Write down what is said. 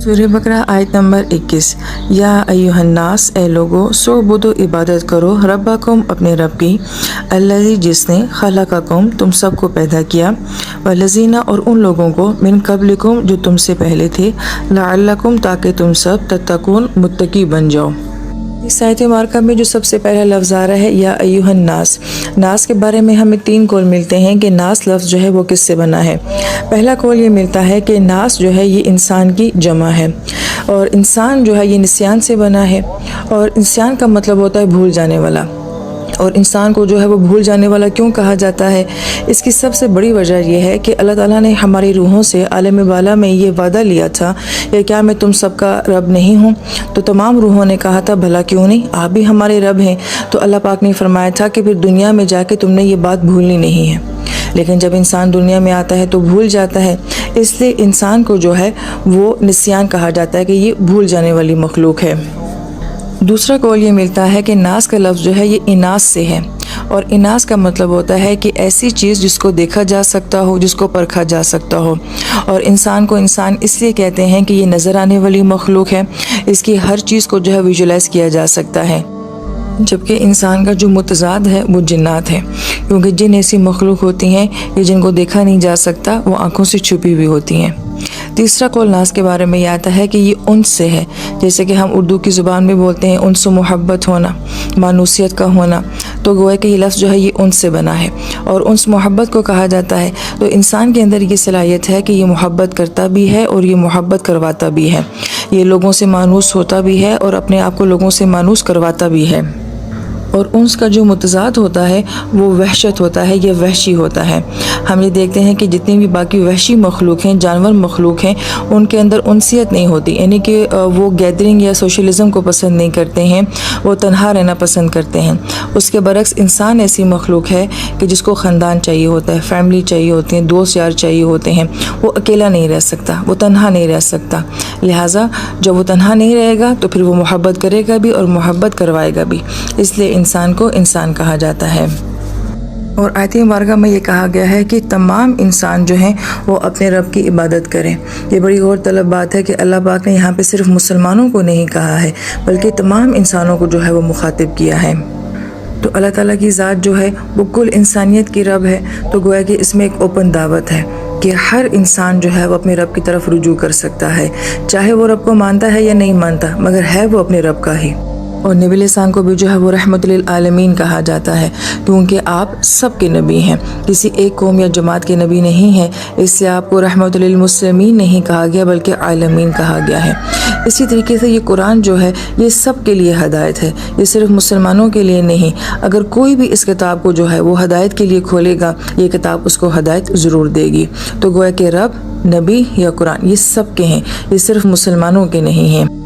सूरह बकरा आयत नंबर 21। या अय्युहन्नास, ए लोगो, सुअबुदु, इबादत करो, रब्बकुम, अपने रब की, अल्लज़ी, जिसने, खलक़कुम, तुम सबको पैदा किया, वल्लज़ीना, और उन लोगों को, मिन क़ब्लिकुम, जो तुमसे पहले थे, लअल्लकुम, ताकि तुम सब तत्तकून, मुत्तकी बन जाओ। इस आयत मुबारका में जो सबसे पहला लफ्ज़ आ रहा है या अय्युहन नास, नास के बारे में हमें 3 कौल मिलते हैं कि नास लफ्ज़ जो है वो किससे बना है। पहला कौल ये मिलता है कि नास जो है ये इंसान की जमा है, और इंसान जो है ये निस्यान से बना है, और इंसान का मतलब होता है भूल जाने वाला। और इंसान को जो है वो भूल जाने वाला क्यों कहा जाता है? इसकी सबसे बड़ी वजह यह है कि अल्लाह ताला ने हमारी रूहों से आलम बाला में ये वादा लिया था कि क्या मैं तुम सबका रब नहीं हूँ? तो तमाम रूहों ने कहा था भला क्यों नहीं, आप भी हमारे रब हैं। तो अल्लाह पाक ने फरमाया था कि फिर दुनिया में जाके तुमने ये बात भूलनी नहीं है। लेकिन जब इंसान दुनिया में आता है तो भूल जाता है, इसलिए इंसान को जो है वो निस्यान कहा जाता है कि ये भूल जाने वाली मखलूक है। दूसरा कौल ये मिलता है कि नास का लफ्ज़ जो है ये इनास से है, और इनास का मतलब होता है कि ऐसी चीज़ जिसको देखा जा सकता हो, जिसको परखा जा सकता हो। और इंसान को इंसान इसलिए कहते हैं कि ये नज़र आने वाली मखलूक है, इसकी हर चीज़ को जो है विजुलाइज़ किया जा सकता है। जबकि इंसान का जो मुतज़ाद है वो जिन्नात है, क्योंकि जिन ऐसी मखलूक होती हैं कि जिनको देखा नहीं जा सकता, वो आँखों से छुपी हुई होती हैं। तीसरा कौल नास के बारे में ये आता है कि ये उन्स से है, जैसे कि हम उर्दू की ज़ुबान में बोलते हैं उन्स मोहब्बत होना, मानूसियत का होना। तो गोया कि ये लफ्ज़ जो है ये उन्स से बना है, और उन्स मोहब्बत को कहा जाता है। तो इंसान के अंदर ये सलाहियत है कि ये मोहब्बत करता भी है और ये मोहब्बत करवाता भी है। ये लोगों से मानूस होता भी है और अपने आप को लोगों से मानूस करवाता भी है। और उन्स का जो मुतज़ाद होता है वो वहशत होता है, ये वहशी होता है। हम ये देखते हैं कि जितनी भी बाकी वहशी मखलूक हैं, जानवर मखलूक हैं, उनके अंदर उनसियत नहीं होती, यानी कि वो गैदरिंग या सोशलिज़म को पसंद नहीं करते हैं, वो तन्हा रहना पसंद करते हैं। उसके बरक्स इंसान ऐसी मखलूक है कि जिसको ख़ानदान चाहिए होता है, फैमिली चाहिए होती है, दोस्त यार चाहिए होते हैं। वो अकेला नहीं रह सकता, वो तन्हा नहीं रह सकता। लिहाजा जब वो तन्हा नहीं रहेगा तो फिर वो मोहब्बत करेगा भी और मोहब्बत करवाएगा भी, इसलिए इंसान को इंसान कहा जाता है। और आयत मुबारका में ये कहा गया है कि तमाम इंसान जो हैं वो अपने रब की इबादत करें। ये बड़ी गौर तलब बात है कि अल्लाह पाक ने यहाँ पे सिर्फ मुसलमानों को नहीं कहा है, बल्कि तमाम इंसानों को जो है वो मुखातिब किया है। तो अल्लाह ताला की ज़ात जो है वो कुल इंसानियत की रब है। तो गोया कि इसमें एक ओपन दावत है कि हर इंसान जो है वो अपने रब की तरफ रुजू कर सकता है, चाहे वो रब को मानता है या नहीं मानता, मगर है वो अपने रब का ही। और नबी अलैहिस्सलाम को भी जो है वो रहमत लिल आलमीन कहा जाता है, क्योंकि आप सबके नबी हैं, किसी एक कौम या जमात के नबी नहीं हैं। इससे आपको रहमत लिल मुस्लिमीन नहीं कहा गया, बल्कि आलमीन कहा गया है। इसी तरीके से ये कुरान जो है ये सब के लिए हदायत है, ये सिर्फ मुसलमानों के लिए नहीं। अगर कोई भी इस किताब को जो है वो हदायत के लिए खोलेगा, ये किताब उसको हदायत ज़रूर देगी। तो गोया कि रब, नबी या कुरान ये सब के हैं, ये सिर्फ मुसलमानों के नहीं हैं।